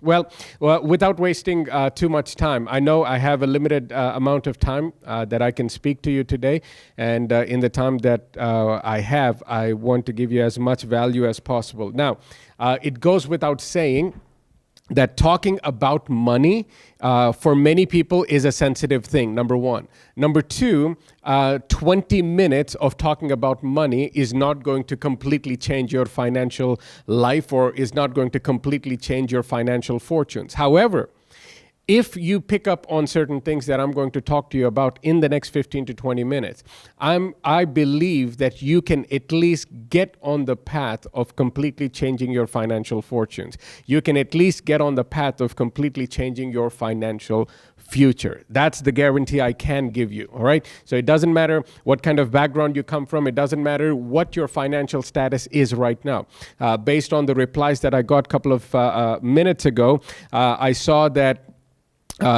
Well, without wasting too much time, I know I have a limited amount of time that I can speak to you today. And in the time that I have, I want to give you as much value as possible. Now, it goes without saying that talking about money for many people is a sensitive thing, number one. Number two, 20 minutes of talking about money is not going to completely change your financial life or is not going to completely change your financial fortunes. However, if you pick up on certain things that I'm going to talk to you about in the next 15 to 20 minutes, I believe that you can at least get on the path of completely changing your financial fortunes. You can at least get on the path of completely changing your financial future. That's the guarantee I can give you, all right? So it doesn't matter what kind of background you come from. It doesn't matter what your financial status is right now. Based on the replies that I got a couple of minutes ago, I saw that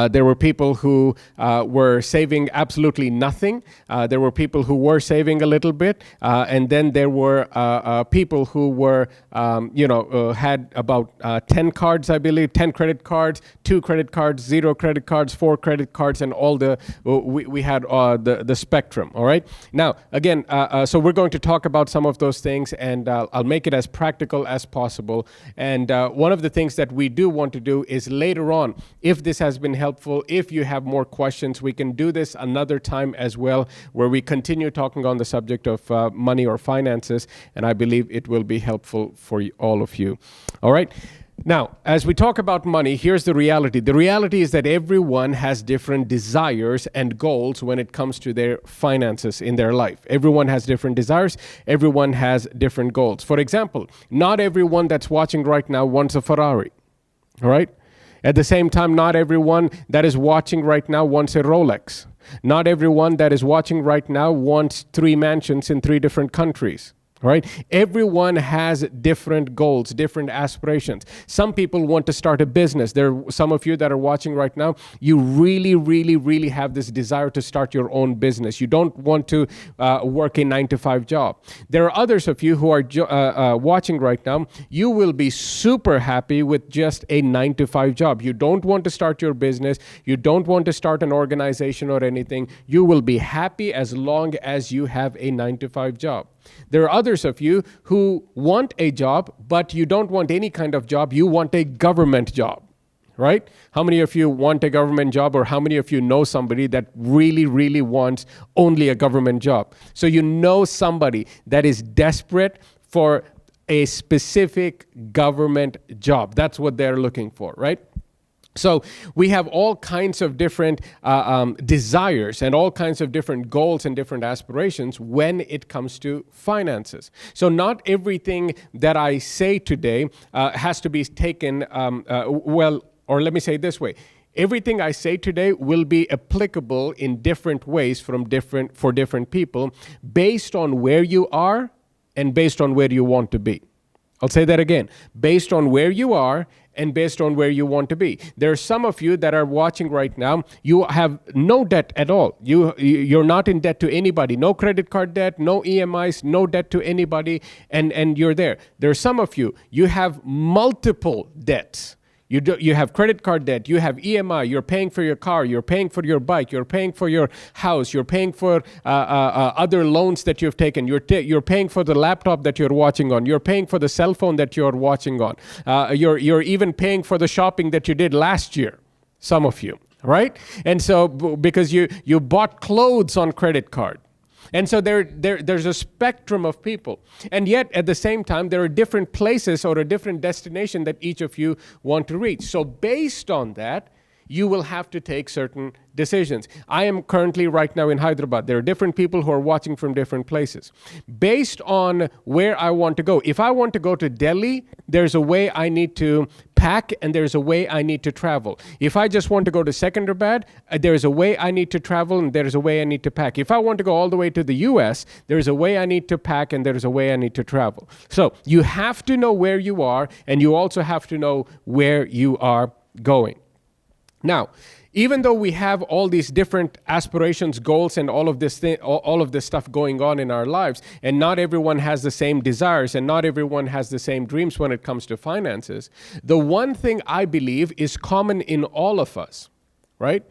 there were people who were saving absolutely nothing. There were people who were saving a little bit. And then there were people who were, had about 10 cards, I believe, 10 credit cards, 2 credit cards, 0 credit cards, 4 credit cards, and all we had the spectrum, all right? Now, again, so we're going to talk about some of those things, and I'll make it as practical as possible. And one of the things that we do want to do is later on, if this has been helpful, if you have more questions, we can do this another time as well, where we continue talking on the subject of money or finances, and I believe it will be helpful for all of you. All right. Now, as we talk about money, here's the reality. The reality is that everyone has different desires and goals when it comes to their finances in their life. Everyone has different desires. Everyone has different goals. For example, not everyone that's watching right now wants a Ferrari. All right. At the same time, not everyone that is watching right now wants a Rolex. Not everyone that is watching right now wants 3 mansions in 3 different countries. Right? Everyone has different goals, different aspirations. Some people want to start a business. There are some of you that are watching right now, you really have this desire to start your own business. You don't want to work a 9-to-5 job. There are others of you who are watching right now, you will be super happy with just a 9-to-5 job. You don't want to start your business. You don't want to start an organization or anything. You will be happy as long as you have a 9-to-5 job. There are others of you who want a job, but you don't want any kind of job. You want a government job, right? How many of you want a government job, or how many of you know somebody that really wants only a government job? So you know somebody that is desperate for a specific government job. That's what they're looking for, right? So we have all kinds of different desires and all kinds of different goals and different aspirations when it comes to finances. So not everything that I say today has to be taken, or let me say it this way. Everything I say today will be applicable in different ways for different people based on where you are and based on where you want to be. I'll say that again. Based on where you are and based on where you want to be. There are some of you that are watching right now, you have no debt at all. You're not in debt to anybody. No credit card debt, no EMIs, no debt to anybody, and you're there. There are some of you, you have multiple debts. You have credit card debt, you have EMI, you're paying for your car, you're paying for your bike, you're paying for your house, you're paying for other loans that you've taken, you're paying for the laptop that you're watching on, you're paying for the cell phone that you're watching on, you're even paying for the shopping that you did last year, some of you, right? And so because you bought clothes on credit card. And so there's a spectrum of people. And yet, at the same time, there are different places or a different destination that each of you want to reach. So based on that, you will have to take certain decisions. I am currently right now in Hyderabad. There are different people who are watching from different places. Based on where I want to go, if I want to go to Delhi, there's a way I need to pack and there's a way I need to travel. If I just want to go to Secunderabad, there's a way I need to travel and there's a way I need to pack. If I want to go all the way to the US, there's a way I need to pack and there's a way I need to travel. So you have to know where you are, and you also have to know where you are going. Now, Even though we have all these different aspirations, goals, and all of this stuff going on in our lives, and not everyone has the same desires, and not everyone has the same dreams when it comes to finances, the one thing I believe is common in all of us, right?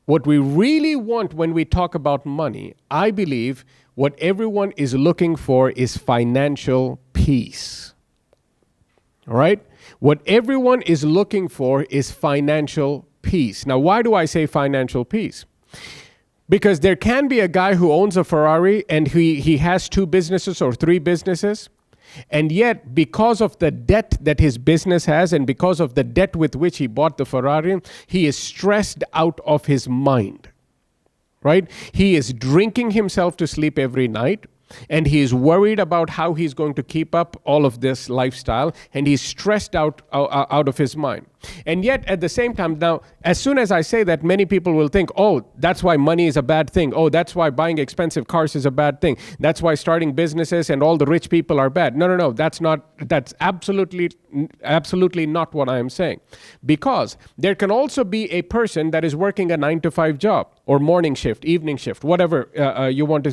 What we really want when we talk about money, I believe what everyone is looking for is financial peace. All right? What everyone is looking for is financial peace. Now, why do I say financial peace? Because there can be a guy who owns a Ferrari and he has 2 businesses or 3 businesses, and yet because of the debt that his business has and because of the debt with which he bought the Ferrari, he is stressed out of his mind, right? He is drinking himself to sleep every night. And he is worried about how he's going to keep up all of this lifestyle, and he's stressed out of his mind. And yet, at the same time, now, as soon as I say that, many people will think, oh, that's why money is a bad thing. Oh, that's why buying expensive cars is a bad thing. That's why starting businesses and all the rich people are bad. No. That's absolutely not what I am saying. Because there can also be a person that is working a 9-to-5 job, or morning shift, evening shift, whatever you want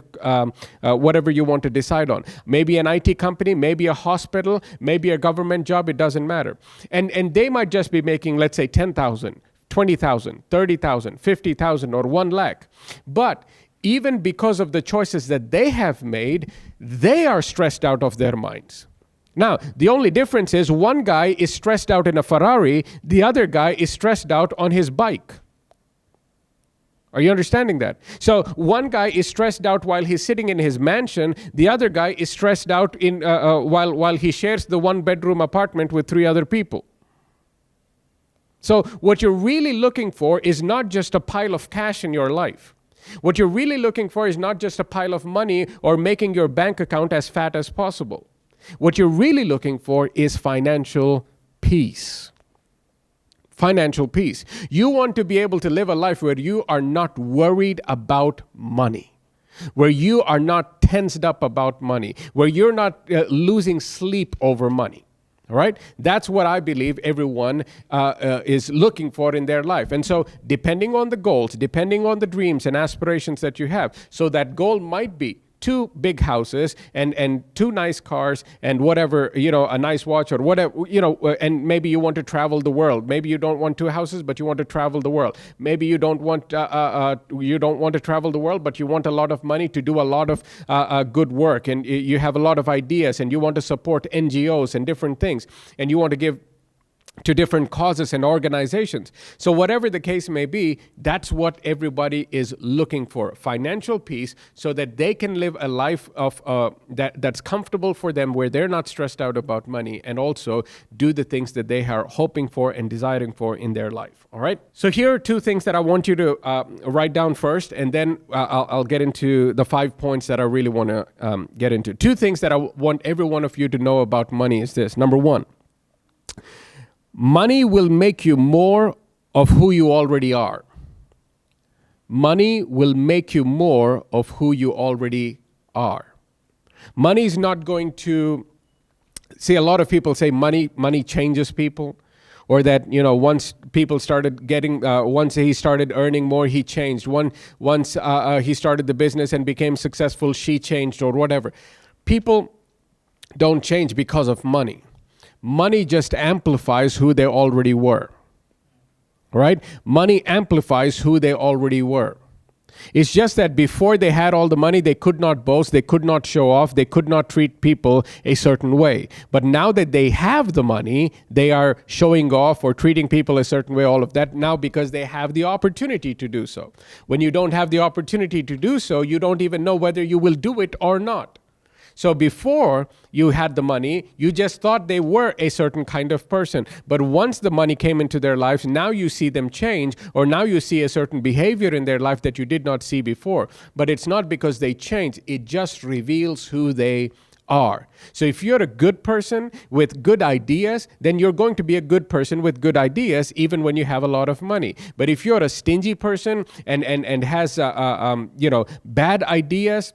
to decide on. Maybe an IT company, maybe a hospital, maybe a government job, it doesn't matter. And they might just be making, let's say, 10,000, 20,000, 30,000, 50,000, or 1 lakh. But even because of the choices that they have made, they are stressed out of their minds. Now, the only difference is one guy is stressed out in a Ferrari, the other guy is stressed out on his bike. Are you understanding that? So one guy is stressed out while he's sitting in his mansion. The other guy is stressed out while he shares the 1-bedroom apartment with 3 other people. So what you're really looking for is not just a pile of cash in your life. What you're really looking for is not just a pile of money or making your bank account as fat as possible. What you're really looking for is financial peace. Financial peace. You want to be able to live a life where you are not worried about money, where you are not tensed up about money, where you're not losing sleep over money. All right? That's what I believe everyone is looking for in their life. And so depending on the goals, depending on the dreams and aspirations that you have, so that goal might be 2 big houses and 2 nice cars and whatever, a nice watch or whatever, and maybe you want to travel the world. Maybe you don't want 2 houses, but you want to travel the world. Maybe you don't want to travel the world, but you want a lot of money to do a lot of good work, and you have a lot of ideas, and you want to support NGOs and different things, and you want to give to different causes and organizations. So whatever the case may be, that's what everybody is looking for, financial peace, so that they can live a life of that's comfortable for them, where they're not stressed out about money, and also do the things that they are hoping for and desiring for in their life. All right? So here are 2 things that I want you to write down first, and then I'll get into the 5 points that I really want to get into. 2 things that I want every one of you to know about money is this. Number 1, money will make you more of who you already are. Money will make you more of who you already are. Money is not going to... See, a lot of people say money changes people, or that, once people started once he started earning more, he changed. Once he started the business and became successful, she changed, or whatever. People don't change because of money. Money just amplifies who they already were, right? Money amplifies who they already were. It's just that before they had all the money, they could not boast, they could not show off, they could not treat people a certain way. But now that they have the money, they are showing off or treating people a certain way, all of that now because they have the opportunity to do so. When you don't have the opportunity to do so, you don't even know whether you will do it or not. So before you had the money, you just thought they were a certain kind of person. But once the money came into their lives, now you see them change, or now you see a certain behavior in their life that you did not see before. But it's not because they changed. It just reveals who they are. So if you're a good person with good ideas, then you're going to be a good person with good ideas, even when you have a lot of money. But if you're a stingy person and has bad ideas,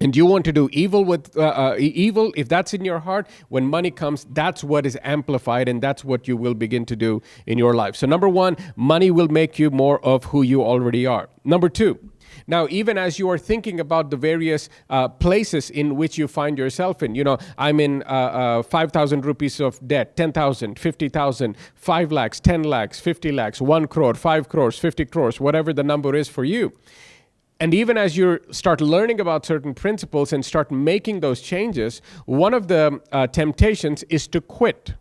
And you want to do evil with evil, if that's in your heart, when money comes, that's what is amplified, and that's what you will begin to do in your life. So number one, money will make you more of who you already are. Number two, now, even as you are thinking about the various places in which you find yourself in, I'm in 5,000 rupees of debt, 10,000, 50,000, 5 lakhs, 10 lakhs, 50 lakhs, 1 crore, 5 crores, 50 crores, whatever the number is for you. And even as you start learning about certain principles and start making those changes, one of the temptations is to quit.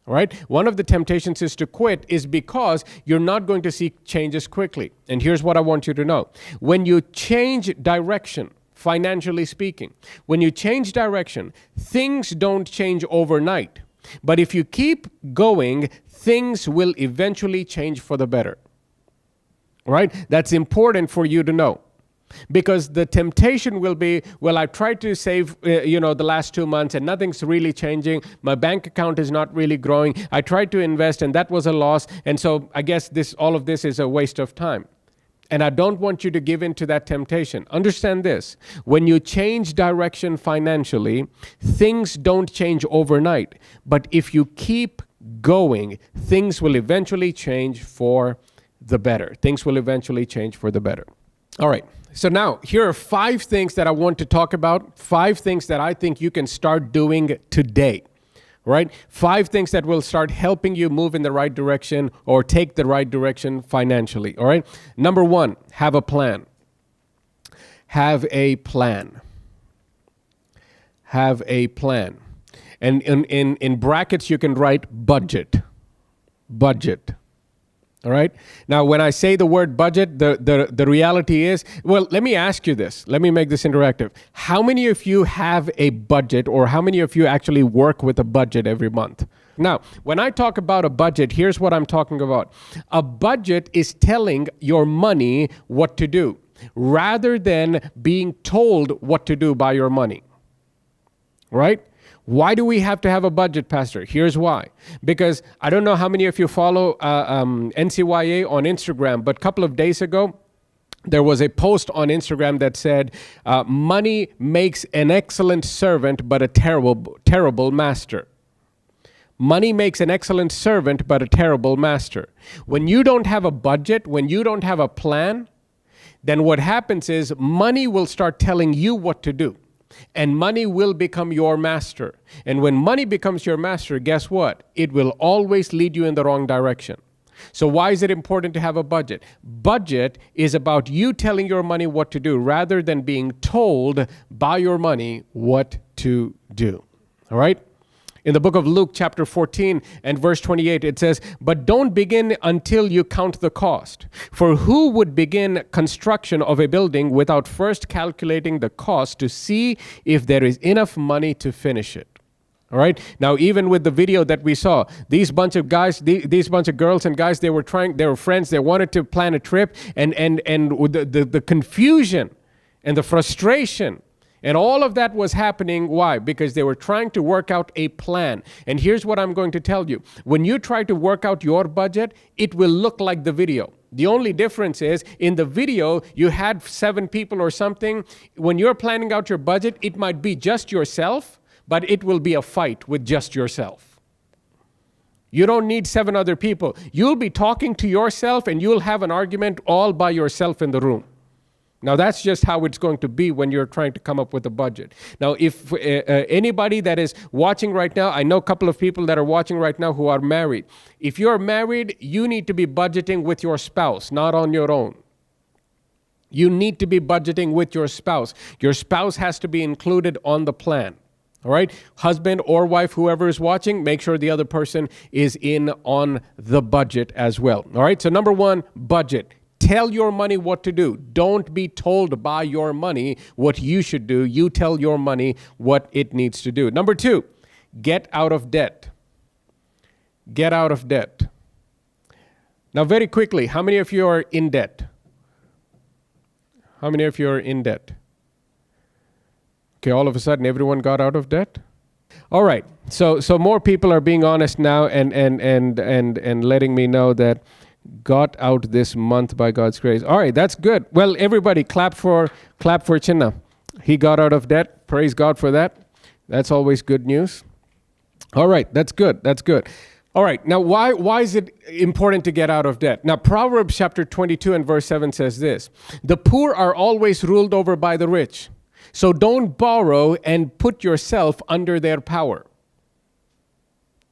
Right? One of the temptations is to quit is because you're not going to see changes quickly. And here's what I want you to know. When you change direction, financially speaking, when you change direction, things don't change overnight. But if you keep going, things will eventually change for the better. Right? That's important for you to know. Because the temptation will be, well, I tried to save, the last 2 months and nothing's really changing. My bank account is not really growing. I tried to invest and that was a loss. And so I guess all of this is a waste of time. And I don't want you to give in to that temptation. Understand this. When you change direction financially, things don't change overnight. But if you keep going, things will eventually change for the better. Things will eventually change for the better. All right. So now, here are 5 things that I want to talk about, 5 things that I think you can start doing today, right? 5 things that will start helping you move in the right direction or take the right direction financially, all right? Number 1, have a plan. Have a plan. Have a plan. And in brackets, you can write budget. Budget. All right. Now, when I say the word budget, the reality is, well, let me ask you this. Let me make this interactive. How many of you have a budget, or how many of you actually work with a budget every month? Now, when I talk about a budget, here's what I'm talking about. A budget is telling your money what to do, rather than being told what to do by your money. Right? Why do we have to have a budget, Pastor? Here's why. Because I don't know how many of you follow NCYA on Instagram, but a couple of days ago, there was a post on Instagram that said, money makes an excellent servant, but a terrible master. Money makes an excellent servant, but a terrible master. When you don't have a budget, when you don't have a plan, then what happens is money will start telling you what to do. And money will become your master. And when money becomes your master, guess what? It will always lead you in the wrong direction. So why is it important to have a budget? Budget is about you telling your money what to do rather than being told by your money what to do. All right? In the book of Luke, chapter 14 and verse 28, it says, "But don't begin until you count the cost. For who would begin construction of a building without first calculating the cost to see if there is enough money to finish it?" All right. Now, even with the video that we saw, these bunch of guys, these bunch of girls and guys, they were friends. They wanted to plan a trip, and the confusion and the frustration and all of that was happening. Why? Because they were trying to work out a plan. And here's what I'm going to tell you. When you try to work out your budget, it will look like the video. The only difference is in the video, you had 7 people or something. When you're planning out your budget, it might be just yourself, but it will be a fight with just yourself. You don't need 7 other people. You'll be talking to yourself and you'll have an argument all by yourself in the room. Now, that's just how it's going to be when you're trying to come up with a budget. Now, if anybody that is watching right now, I know a couple of people that are watching right now who are married. If you're married, you need to be budgeting with your spouse, not on your own. You need to be budgeting with your spouse. Your spouse has to be included on the plan. All right? Husband or wife, whoever is watching, make sure the other person is in on the budget as well. All right? So number 1, budget. Tell your money what to do. Don't be told by your money what you should do. You tell your money what it needs to do. Number 2, get out of debt. Get out of debt. Now, very quickly, how many of you are in debt? How many of you are in debt? Okay, all of a sudden, everyone got out of debt? All right, so more people are being honest now and letting me know that got out this month by God's grace. All right, that's good. Well, everybody, clap for Chinna. He got out of debt. Praise God for that. That's always good news. All right, that's good. That's good. All right, now why is it important to get out of debt? Now, Proverbs chapter 22 and verse 7 says this: the poor are always ruled over by the rich, so don't borrow and put yourself under their power.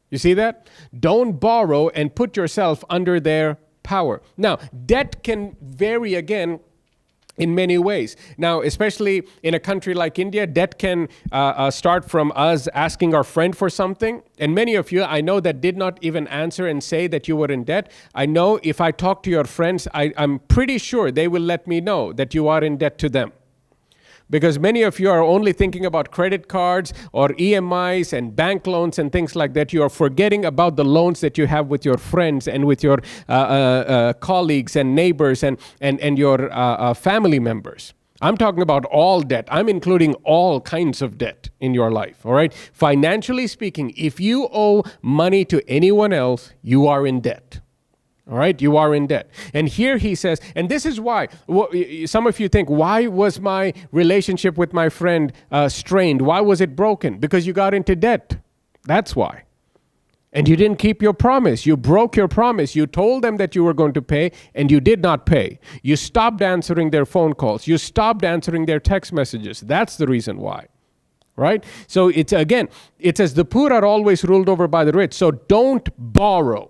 You see that? Don't borrow and put yourself under their power. Now, debt can vary again in many ways. Now, especially in a country like India, debt can start from us asking our friend for something. And many of you, I know, that did not even answer and say that you were in debt. I know if I talk to your friends, I'm pretty sure they will let me know that you are in debt to them. Because many of you are only thinking about credit cards or EMIs and bank loans and things like that. You are forgetting about the loans that you have with your friends and with your colleagues and neighbors and your family members. I'm talking about all debt. I'm including all kinds of debt in your life, all right? Financially speaking, if you owe money to anyone else, you are in debt. All right, you are in debt. And here he says, and this is why, some of you think, why was my relationship with my friend strained? Why was it broken? Because you got into debt. That's why. And you didn't keep your promise. You broke your promise. You told them that you were going to pay, and you did not pay. You stopped answering their phone calls. You stopped answering their text messages. That's the reason why. Right? So it says the poor are always ruled over by the rich. So don't borrow.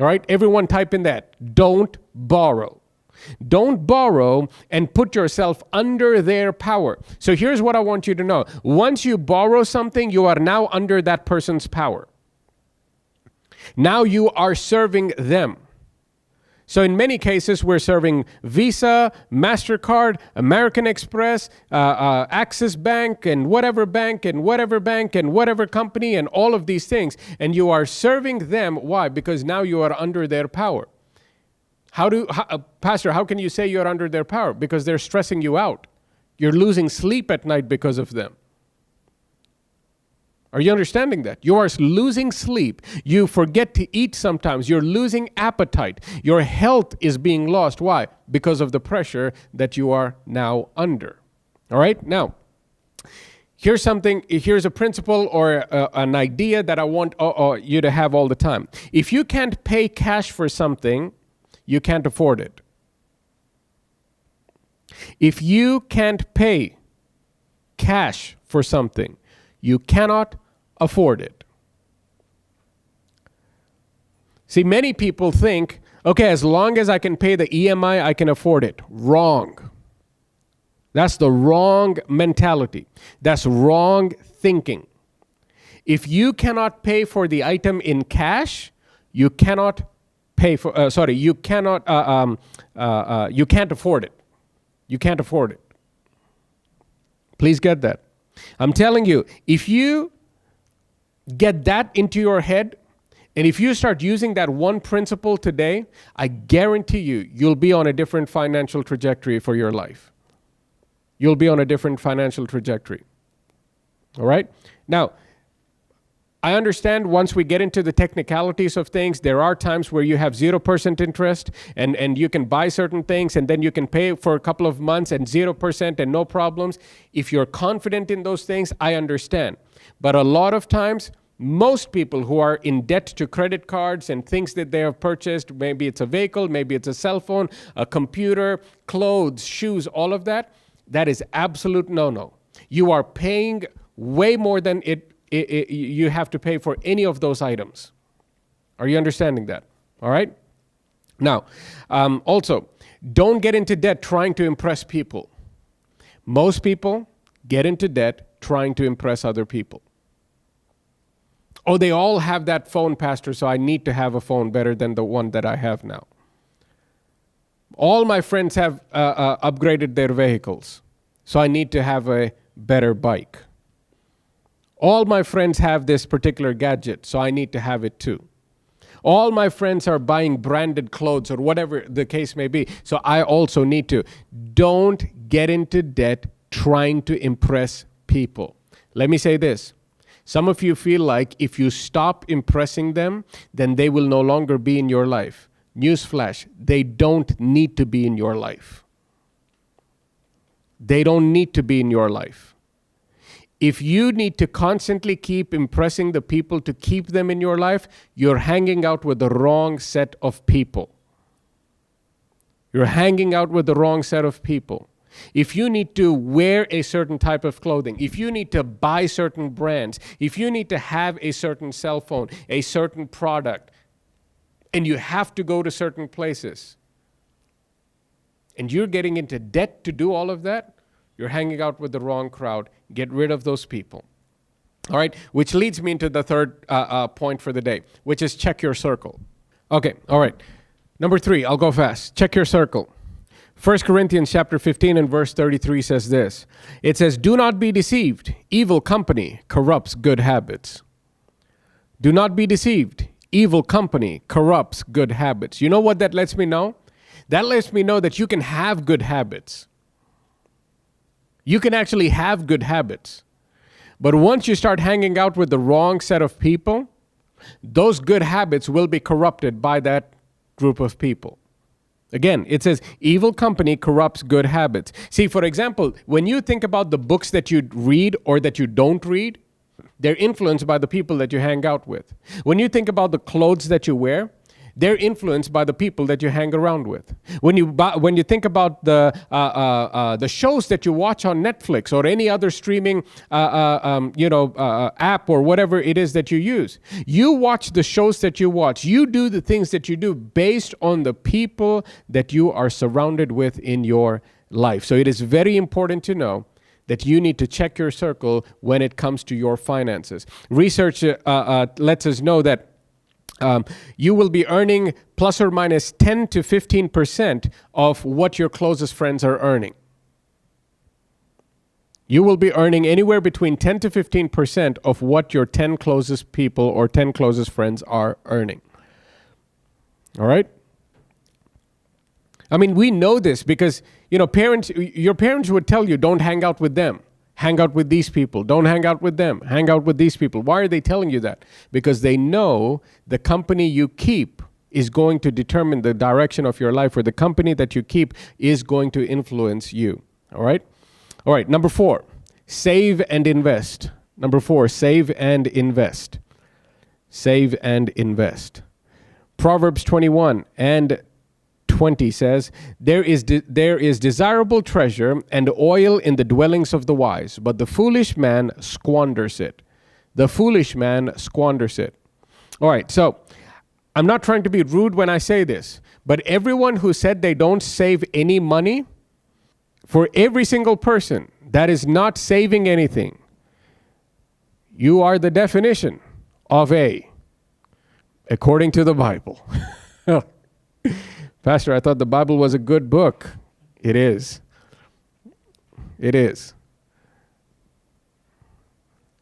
All right, everyone type in that. Don't borrow. Don't borrow and put yourself under their power. So here's what I want you to know. Once you borrow something, you are now under that person's power. Now you are serving them. So in many cases, we're serving Visa, MasterCard, American Express, Axis Bank, and whatever company, and all of these things. And you are serving them. Why? Because now you are under their power. Pastor, how can you say you're under their power? Because they're stressing you out. You're losing sleep at night because of them. Are you understanding that? You are losing sleep. You forget to eat sometimes. You're losing appetite. Your health is being lost. Why? Because of the pressure that you are now under. All right? Now, here's a principle or an idea that I want you to have all the time. If you can't pay cash for something, you can't afford it. If you can't pay cash for something, you cannot afford it. See, many people think, okay, as long as I can pay the EMI, I can afford it. Wrong. That's the wrong mentality. That's wrong thinking. If you cannot pay for the item in cash, you cannot pay for, you can't afford it. You can't afford it. Please get that. I'm telling you, if you get that into your head, and if you start using that one principle today, I guarantee you'll be on a different financial trajectory for your life. You'll be on a different financial trajectory. All right? Now, I understand once we get into the technicalities of things, there are times where you have 0% interest and you can buy certain things and then you can pay for a couple of months and 0% and no problems. If you're confident in those things, I understand. But a lot of times, most people who are in debt to credit cards and things that they have purchased, maybe it's a vehicle, maybe it's a cell phone, a computer, clothes, shoes, all of that, that is absolute no-no. You are paying way more than you have to pay for any of those items. Are you understanding that? All right? Now, also, don't get into debt trying to impress people. Most people get into debt trying to impress other people. Oh, they all have that phone, Pastor, so I need to have a phone better than the one that I have now. All my friends have upgraded their vehicles, so I need to have a better bike. All my friends have this particular gadget, so I need to have it too. All my friends are buying branded clothes or whatever the case may be, so I also need to. Don't get into debt trying to impress people. Let me say this. Some of you feel like if you stop impressing them, then they will no longer be in your life. Newsflash, they don't need to be in your life. They don't need to be in your life. If you need to constantly keep impressing the people to keep them in your life, you're hanging out with the wrong set of people. You're hanging out with the wrong set of people. If you need to wear a certain type of clothing, if you need to buy certain brands, if you need to have a certain cell phone, a certain product, and you have to go to certain places, and you're getting into debt to do all of that, you're hanging out with the wrong crowd. Get rid of those people. All right, which leads me into the third point for the day, which is check your circle. Okay, all right. Number 3, I'll go fast. Check your circle. 1 Corinthians chapter 15 and verse 33 says this. It says, do not be deceived. Evil company corrupts good habits. Do not be deceived. Evil company corrupts good habits. You know what that lets me know? That lets me know that you can have good habits. You can actually have good habits. But once you start hanging out with the wrong set of people, those good habits will be corrupted by that group of people. Again, it says evil company corrupts good habits. See, for example, when you think about the books that you read or that you don't read, they're influenced by the people that you hang out with. When you think about the clothes that you wear, they're influenced by the people that you hang around with. When you think about the shows that you watch on Netflix or any other streaming app or whatever it is that you use, you watch the shows that you watch. You do the things that you do based on the people that you are surrounded with in your life. So it is very important to know that you need to check your circle when it comes to your finances. Research lets us know that you will be earning plus or minus 10 to 15% of what your closest friends are earning. You will be earning anywhere between 10 to 15% of what your 10 closest people or 10 closest friends are earning. All right? I mean, we know this because, your parents would tell you, don't hang out with them. Hang out with these people. Don't hang out with them. Hang out with these people. Why are they telling you that? Because they know the company you keep is going to determine the direction of your life, or the company that you keep is going to influence you. All right? All right, number 4, save and invest. Number 4, save and invest. Save and invest. Proverbs 21 and 20 says, there is desirable treasure and oil in the dwellings of the wise, but the foolish man squanders it. The foolish man squanders it. All right, so I'm not trying to be rude when I say this, but everyone who said they don't save any money, for every single person that is not saving anything, you are the definition of according to the Bible. Pastor, I thought the Bible was a good book. It is. It is.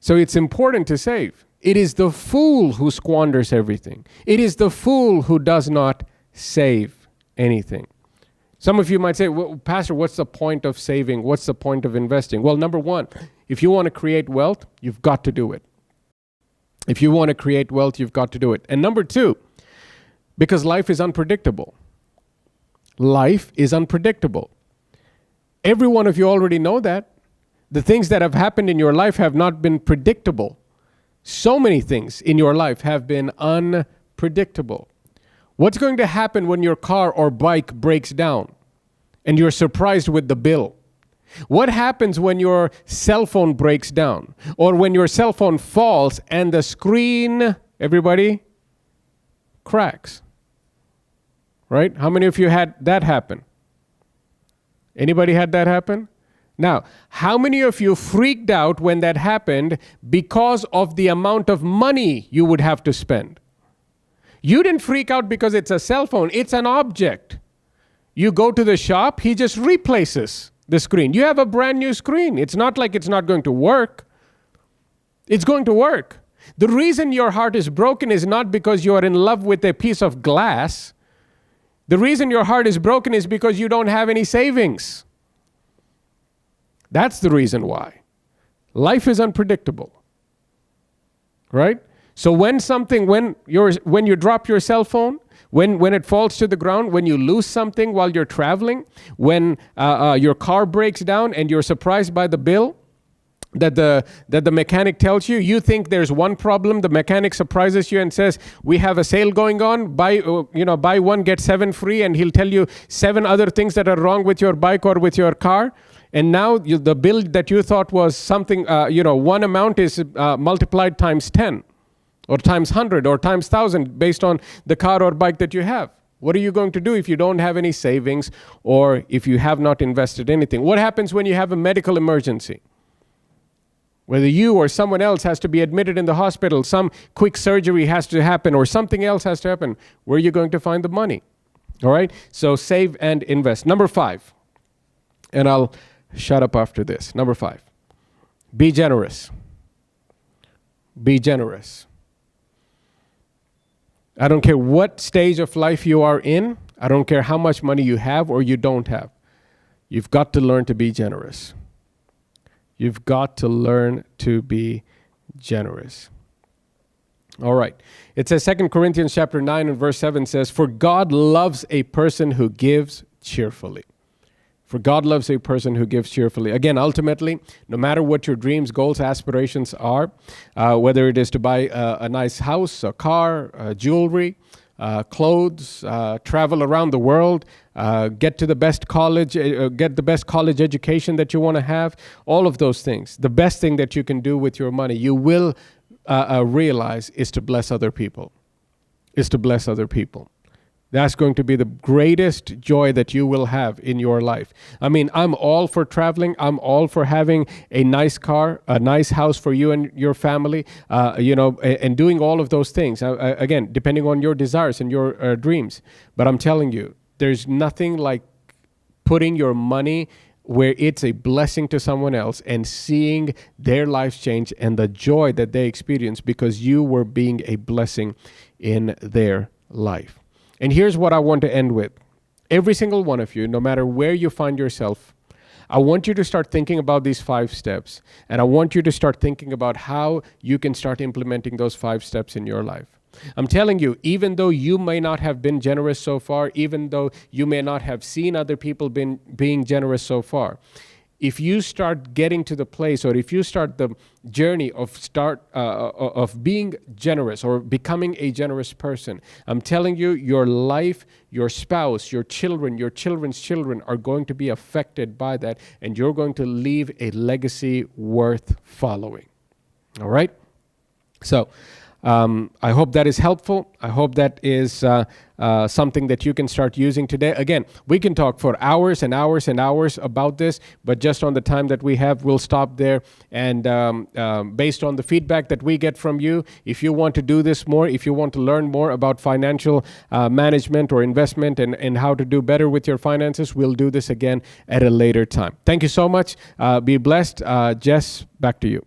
So it's important to save. It is the fool who squanders everything. It is the fool who does not save anything. Some of you might say, well, Pastor, what's the point of saving? What's the point of investing? Well, number 1, if you want to create wealth, you've got to do it. If you want to create wealth, you've got to do it. And number 2, because life is unpredictable. Life is unpredictable. Every one of you already know that. The things that have happened in your life have not been predictable. So many things in your life have been unpredictable. What's going to happen when your car or bike breaks down and you're surprised with the bill? What happens when your cell phone breaks down, or when your cell phone falls and the screen, everybody, cracks? Right? How many of you had that happen? Anybody had that happen? Now, how many of you freaked out when that happened because of the amount of money you would have to spend? You didn't freak out because it's a cell phone. It's an object. You go to the shop, he just replaces the screen. You have a brand new screen. It's not like it's not going to work. It's going to work. The reason your heart is broken is not because you are in love with a piece of glass. The reason your heart is broken is because you don't have any savings. That's the reason why. Life is unpredictable. Right? So when you drop your cell phone, When it falls to the ground, when you lose something while you're traveling, when your car breaks down and you're surprised by the bill that the mechanic tells you, you think there's one problem. The mechanic surprises you and says, "We have a sale going on. Buy one get 7 free," and he'll tell you 7 other things that are wrong with your bike or with your car. And now the bill that you thought was something, one amount is multiplied times 10, or times 100, or times 1,000, based on the car or bike that you have. What are you going to do if you don't have any savings, or if you have not invested anything? What happens when you have a medical emergency? Whether you or someone else has to be admitted in the hospital, some quick surgery has to happen, or something else has to happen, where are you going to find the money? All right? So save and invest. Number 5, and I'll shut up after this. Number 5, be generous. Be generous. I don't care what stage of life you are in. I don't care how much money you have or you don't have. You've got to learn to be generous. You've got to learn to be generous. All right. It says 2 Corinthians chapter 9 and verse 7 says, "For God loves a person who gives cheerfully." For God loves a person who gives cheerfully. Again, ultimately, no matter what your dreams, goals, aspirations are, whether it is to buy a nice house, a car, jewelry, clothes, travel around the world, get the best college education that you want to have, all of those things. The best thing that you can do with your money, you will realize, is to bless other people. Is to bless other people. That's going to be the greatest joy that you will have in your life. I mean, I'm all for traveling. I'm all for having a nice car, a nice house for you and your family, and doing all of those things. Again, depending on your desires and your dreams. But I'm telling you, there's nothing like putting your money where it's a blessing to someone else and seeing their lives change and the joy that they experience because you were being a blessing in their life. And here's what I want to end with. Every single one of you, no matter where you find yourself, I want you to start thinking about these 5 steps. And I want you to start thinking about how you can start implementing those 5 steps in your life. I'm telling you, even though you may not have been generous so far, even though you may not have seen other people being generous so far, if you start getting to the place, or if you start the journey of being generous or becoming a generous person, I'm telling you, your life, your spouse, your children, your children's children are going to be affected by that, and you're going to leave a legacy worth following. All right? So, I hope that is helpful. I hope that is something that you can start using today. Again, we can talk for hours and hours and hours about this, but just on the time that we have, we'll stop there. And based on the feedback that we get from you, if you want to do this more, if you want to learn more about financial management or investment and how to do better with your finances, we'll do this again at a later time. Thank you so much. Be blessed. Jess, back to you.